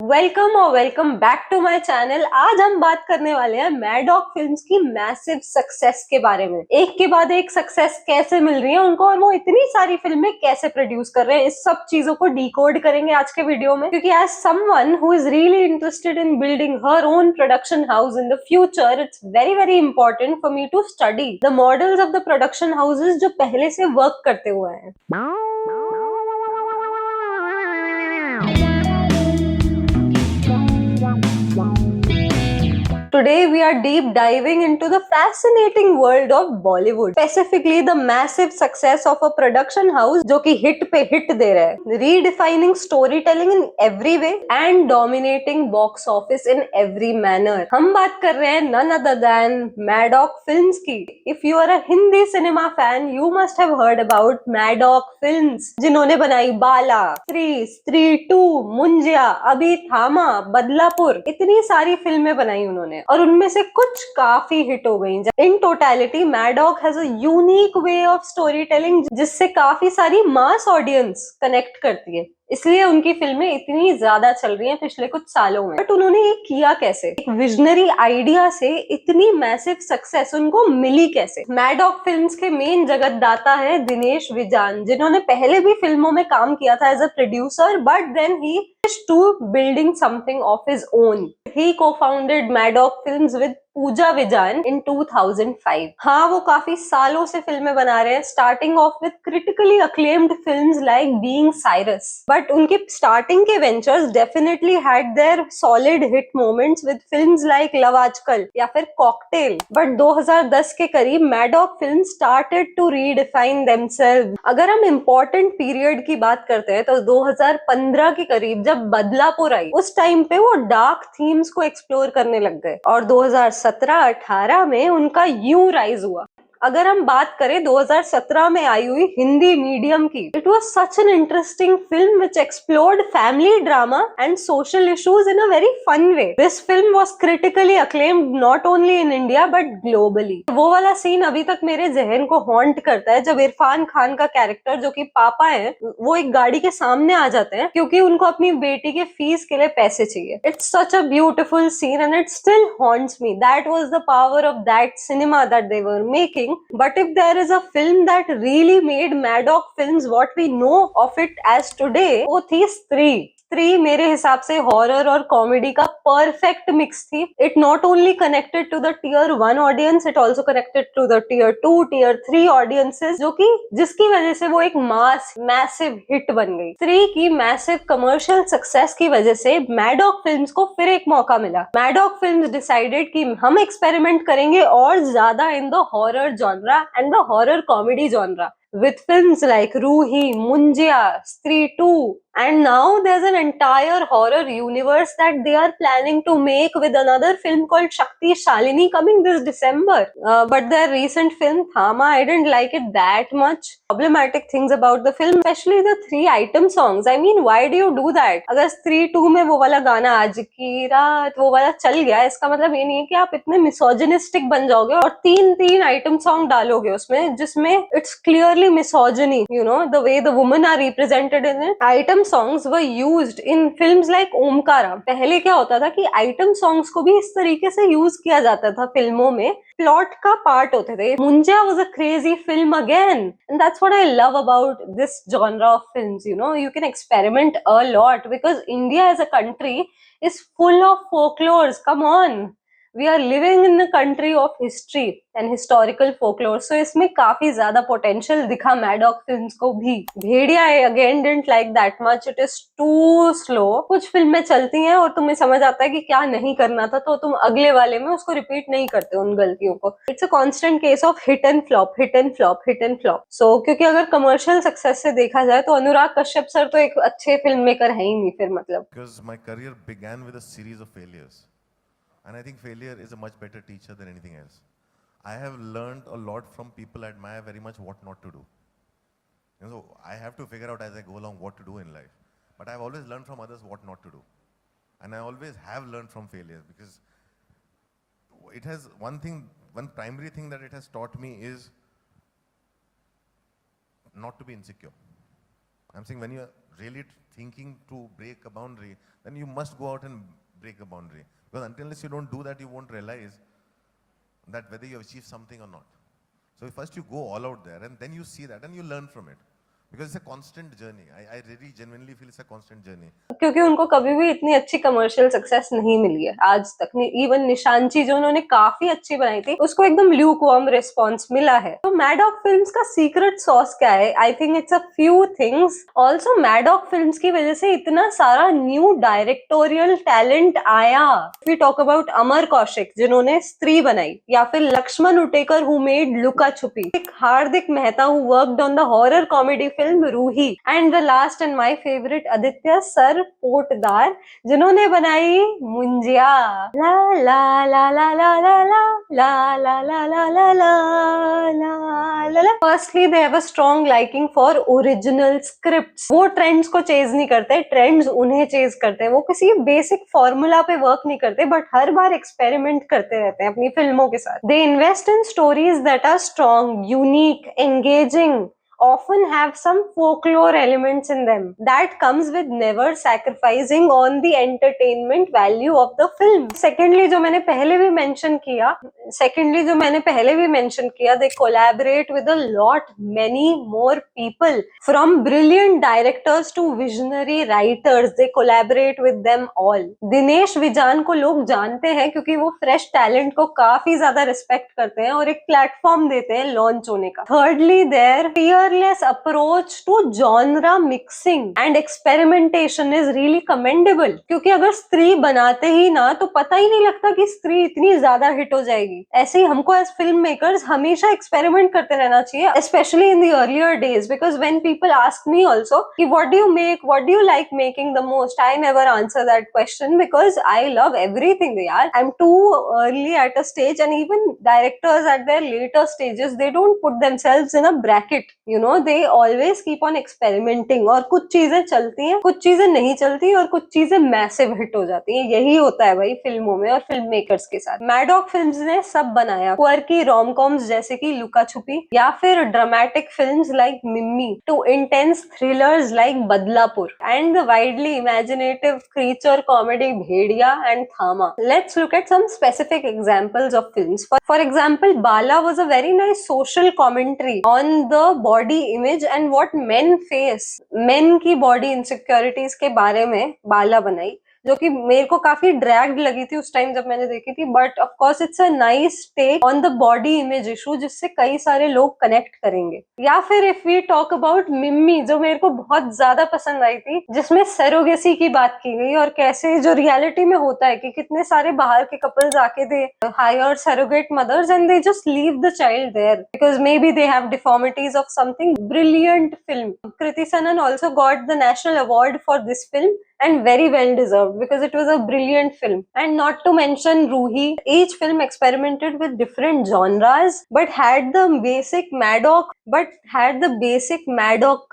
Welcome और welcome back to my channel. आज हम बात करने वाले हैं मैडॉक फिल्म्स की मैसिव सक्सेस के बारे में। एक के बाद एक सक्सेस कैसे मिल रही है उनको और वो इतनी सारी फिल्में कैसे प्रोड्यूस कर रहे हैं, इस सब चीजों को डिकोड करेंगे आज के वीडियो में। क्योंकि as someone who is really interested in building her own production house in the future, it's very very important for me to study the models of the production houses जो पहले से work करते हुए हैं। Today we are deep diving into the fascinating world of Bollywood, specifically the massive success of a production house जो कि hit पे hit दे रहा है, redefining storytelling in every way and dominating box office in every manner। हम बात कर रहे हैं none other than Maddock Films की। If you are a Hindi cinema fan, you must have heard about Maddock Films, जिन्होंने बनाई बाला, स्त्री 2, मुंजिया, अभी थामा, बदलापुर, इतनी सारी फिल्में बनाई उन्होंने और उनमें से कुछ काफी हिट हो गई। In totality Maddock has a unique way of story telling जिससे काफी सारी मास ऑडियंस कनेक्ट करती है, इसलिए उनकी फिल्में इतनी ज्यादा चल रही हैं पिछले कुछ सालों में। बट उन्होंने ये किया कैसे? एक विजनरी आइडिया से इतनी मैसिव सक्सेस उनको मिली कैसे? मैडॉक फिल्म्स के मेन जगतदाता है दिनेश विजान, जिन्होंने पहले भी फिल्मों में काम किया था as a producer, but then ही to building something of his own. He co-founded Maddock Films with Pooja Vijan in 2005। हाँ, वो काफी सालों से फिल्में बना रहे हैं, starting off with critically acclaimed films like Being Cyrus. But उनके स्टार्टिंग के ventures definitely had their solid hit moments with films like Love Aajkal या फिर कॉकटेल। बट 2010 के करीब Maddock film started to redefine themselves. अगर हम इम्पोर्टेंट पीरियड की बात करते हैं तो 2015 के करीब जब बदलापुर आई, उस टाइम पे वो डार्क थीम्स को एक्सप्लोर करने लग गए और 2017-18 में उनका यूं राइज हुआ। अगर हम बात करें 2017 में आई हुई हिंदी मीडियम की, it was such an interesting film which explored family drama and social issues in a very fun way. This film was critically acclaimed not only in India but globally. वो वाला सीन अभी तक मेरे जहन को हॉन्ट करता है जब इरफान खान का कैरेक्टर, जो कि पापा है, वो एक गाड़ी के सामने आ जाते हैं क्योंकि उनको अपनी बेटी के फीस के लिए पैसे चाहिए। It's such a beautiful scene and it still haunts me. That was the power of that cinema that they were making. But if there is a film that really made Maddock Films what we know of it as today, वो थी स्त्री। स्त्री मेरे हिसाब से horror और comedy का perfect mix थी। It not only connected to the tier 1 audience, it also connected to the tier 2, tier 3 audiences, जो कि जिसकी वजह से वो एक मास मैसिव हिट बन गई। स्त्री की मैसिव कमर्शियल सक्सेस की वजह से मैडॉक फिल्म्स को फिर एक मौका मिला। मैडॉक फिल्म्स डिसाइडेड कि हम एक्सपेरिमेंट करेंगे और ज्यादा in the horror genre and the horror comedy genre with films like Ruhi, Munjia, Stree 2, and now there's an entire horror universe that they are planning to make with another film called Shakti Shalini coming this December. But their recent film Thama, I didn't like it that much. Problematic things about the film, especially the 3 item songs. I mean, why do you do that? अगर स्त्री 2 में वो वाला गाना आज की रात वो वाला चल गया, इसका मतलब ये नहीं है कि आप इतने मिसोजिनिस्टिक बन जाओगे और 3 आइटम सॉन्ग डालोगे उसमें जिसमें it's clearly misogyny, you know, the way the women are represented in it. Item songs were used in films like Omkara. पहले क्या होता था कि आइटम सॉन्ग्स को भी इस तरीके से यूज किया जाता था फिल्मों में, प्लॉट का पार्ट होते थे। Munjya was a crazy film again, and that's what I love about this genre of films. You know, you can experiment a lot because India as a country is full of folklores. Come on, we are living in a country of history and historical folklore, so इसमें काफी ज्यादा potential दिखा Maddock films को भी। भेड़िया I again didn't like that much, it is too slow। कुछ फिल्में चलती हैं और तुम्हें समझ आता है कि क्या नहीं करना था, तो तुम अगले वाले में उसको रिपीट नहीं करते उन गलतियों को। It's a constant case of hit and flop, hit and flop, hit and flop. So क्योंकि अगर कमर्शियल सक्सेस से देखा जाए तो अनुराग कश्यप सर तो एक अच्छे फिल्म मेकर है ही नहीं फिर, मतलब। Because my career began with a series of failures. And I think failure is a much better teacher than anything else. I have learned a lot from people I admire very much what not to do. You know, I have to figure out as I go along what to do in life. But I've always learned from others what not to do. And I always have learned from failure because it has one primary thing that it has taught me is not to be insecure. I'm saying when you're really thinking to break a boundary, then you must go out and break a boundary. Because unless you don't do that, you won't realize that whether you achieve something or not. So first you go all out there and then you see that and you learn from it. Because it's a constant journey. I really genuinely feel it's a constant journey. क्योंकि उनको कभी भी इतनी अच्छी commercial success नहीं मिली है आज तक। इवन निशांची जो उन्होंने काफी अच्छी बनाई थी, उसको एकदम ल्यूकवार्म रिस्पॉन्स मिला है। तो मैडॉक फिल्म्स का सीक्रेट सॉस क्या है? I think it's a few things. Also Maddock Films की वजह से इतना सारा न्यू डायरेक्टोरियल टैलेंट आया। We talk about Amar Kaushik जिन्होंने स्त्री बनाई, या फिर Laxman Utekar who made Luka Chuppi, Hardik Mehta who worked on the horror comedy film Roohi, and the last and my favourite Aditya sir Potdar जिन्होंने बनाई मुंजिया। ला ला ला ला ला ला ला ला ला ला ला ला ला ला ला। Firstly they have a strong liking for original scripts. वो trends को चेज नहीं करते, ट्रेंड्स उन्हें चेज करते हैं। वो किसी बेसिक फॉर्मूला पे वर्क नहीं करते, बट हर बार एक्सपेरिमेंट करते रहते हैं अपनी फिल्मों के साथ। They invest in stories that are strong, unique, engaging, often have some folklore elements in them that comes with never sacrificing on the entertainment value of the film. Secondly जो मैंने पहले भी mention किया, they collaborate with a lot many more people, from brilliant directors to visionary writers. They collaborate with them all. Dinesh विजान को लोग जानते हैं क्योंकि वो फ्रेश टैलेंट को काफी ज्यादा रिस्पेक्ट करते हैं और एक प्लेटफॉर्म देते हैं लॉन्च होने का। Thirdly, their fearless approach to genre mixing and experimentation is really commendable. क्योंकि अगर स्त्री बनाते ही ना तो पता ही नहीं लगता कि स्त्री इतनी ज्यादा हिट हो जाएगी। ऐसे ही हमको एज फिल्म मेकर्स हमेशा एक्सपेरिमेंट करते रहना चाहिए, especially in the earlier days, because when people ask me also कि what do you make, what do you like making the most, I never answer that question because I love everything यार। I'm too early at a stage, and even directors at their later stages, they don't put themselves in a bracket, you know, they always keep on experimenting। और कुछ चीजें चलती हैं, कुछ चीजें नहीं चलती, और कुछ चीजें मैसिव हिट हो जाती हैं। यही होता है भाई फिल्मों में और फिल्म मेकर्स के साथ। मैडॉक फिल्म्स ने सब बनाया, क्वर्की रोम कॉम्स जैसे कि लुका छुपी, या फिर dramatic films like Mimi, to intense thrillers like Badlapur, and the widely imaginative creature comedy Bhediya and Thama. Let's look at some specific examples of films. For example, Bala was a very nice social commentary on the body image and what men face. Men की body insecurities के बारे में बाला बनाई, जो कि मेरे को काफी ड्रैग्ड लगी थी उस टाइम जब मैंने देखी थी, but of course it's a nice take on the body image issue जिससे कई सारे लोग कनेक्ट करेंगे। या फिर if we talk about Mimi, जो मेरे को बहुत ज्यादा पसंद आई थी, जिसमें सरोगेसी की बात की गई और कैसे जो रियलिटी में होता है कि कितने सारे बाहर के कपल्स आके they hire surrogate mothers and they just leave the child there because maybe they have deformities of something. Brilliant film. Kriti Sanon also got the national award for this film, and very well deserved because it was a brilliant film. And not to mention Ruhi, each film experimented with different genres but had the basic Maddock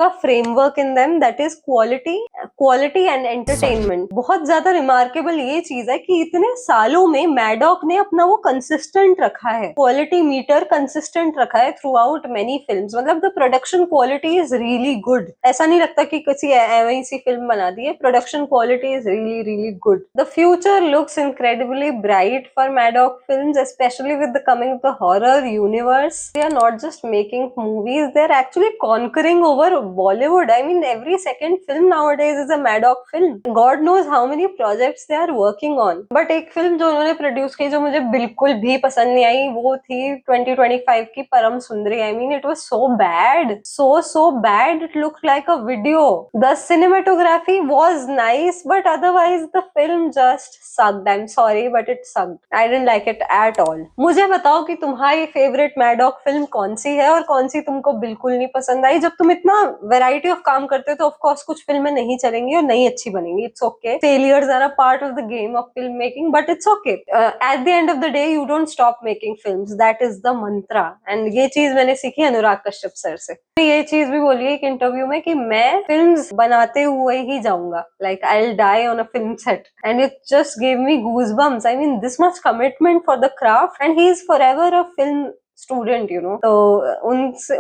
का framework in them, that is quality and entertainment. बहुत ज्यादा remarkable ये चीज है कि इतने सालों में मैडॉक ने अपना वो consistent रखा है, quality meter consistent रखा है throughout many films। मतलब the production quality is really good। ऐसा नहीं लगता कि किसी ऐसी सी फिल्म बना दी है। Production quality is really good. The future looks incredibly bright for Maddock films, especially with the coming of the horror universe. They are not just making movies, they are actually conquering over Bollywood. I mean, every second film nowadays is a Maddock film. God knows how many projects they are working on. But एक film जो उन्होंने produce की जो मुझे बिल्कुल भी पसंद नहीं आई, वो थी 2025 की परम सुंदरी। I mean, it was so bad, so bad. It looked like a video. The cinematography was nice, but otherwise the film just sucked. I'm sorry, but it sucked. I didn't like it at all. मुझे बताओ कि तुम्हारी favourite Maddock film कौन सी है और कौन सी तुमको बिल्कुल नहीं पसंद आई। जब तुम इतना वैरायटी ऑफ काम करते हो तो ऑफ कोर्स कुछ फिल्में नहीं चलेंगी और नहीं अच्छी बनेंगी। It's okay, failures are a part of the game of film making, but it's okay. At the end of the day you don't stop making films, that is the mantra. And ये चीज मैंने सीखी Anurag Kashyap sir से। ये चीज भी बोली एक इंटरव्यू में कि मैं फिल्म्स बनाते हुए ही जाऊंगा, like I'll die on a film set, and it just gave me goosebumps. I mean, this much commitment for the craft, and he is forever a film student तो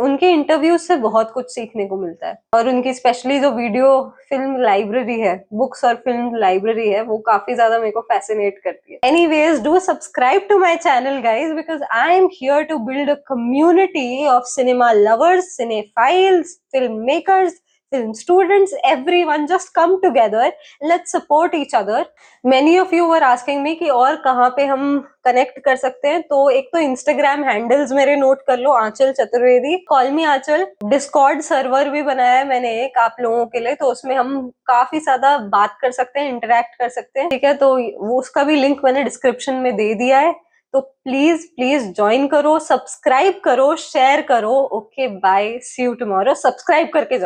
उनके इंटरव्यूज से बहुत कुछ सीखने को मिलता है, और उनकी स्पेशली जो वीडियो फिल्म लाइब्रेरी है, बुक्स और फिल्म लाइब्रेरी है, वो काफी ज्यादा मेरे को फैसिनेट करती है। Anyways, do subscribe to my channel guys, because I am here to build a community of cinema lovers, cinephiles, film makers, film students, everyone just come together, let's support each other. Many of you were asking me कि और कहाँ पे हम connect कर सकते हैं, तो एक तो इंस्टाग्राम हैंडल्स मेरे नोट कर लो, आंचल चतुर्वेदी, कॉल मी आंचल। डिस्कॉर्ड सर्वर भी बनाया है मैंने एक आप लोगों के लिए, तो उसमें हम काफी ज्यादा बात कर सकते हैं, इंटरेक्ट कर सकते हैं, ठीक है। तो वो उसका भी लिंक मैंने डिस्क्रिप्शन में दे दिया है, तो प्लीज प्लीज ज्वाइन करो, सब्सक्राइब करो, शेयर करो। Okay bye, see you tomorrow. Subscribe करके जाओ।